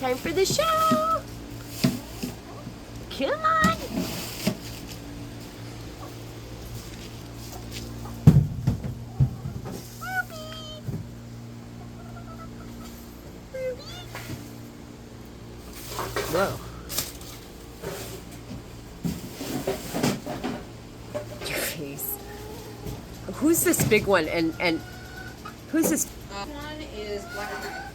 time for the show. Come on. Whoa. Your face. Who's this big one? And who's this? One is Black Tie.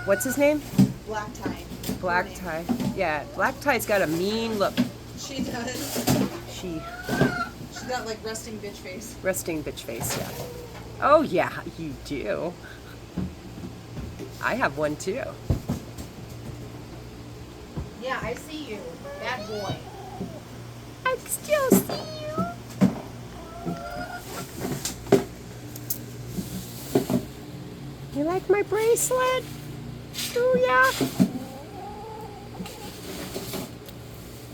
What's his name? Black Tie. Black Her name. Tie. Yeah, Black Tie's got a mean look. She does. She's got like resting bitch face. resting bitch face, yeah. Oh yeah, you do. I have one too. Yeah, I see you. Bad boy. I still see you. You like my bracelet? Do ya?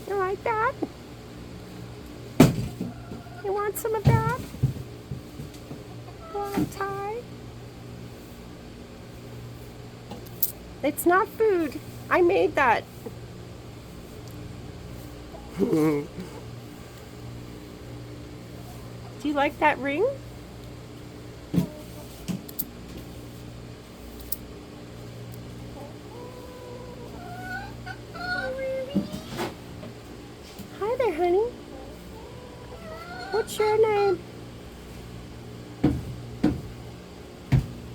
You like that? You want some of that? Black Tie? It's not food. I made that. Do you like that ring? Hi there, honey. What's your name?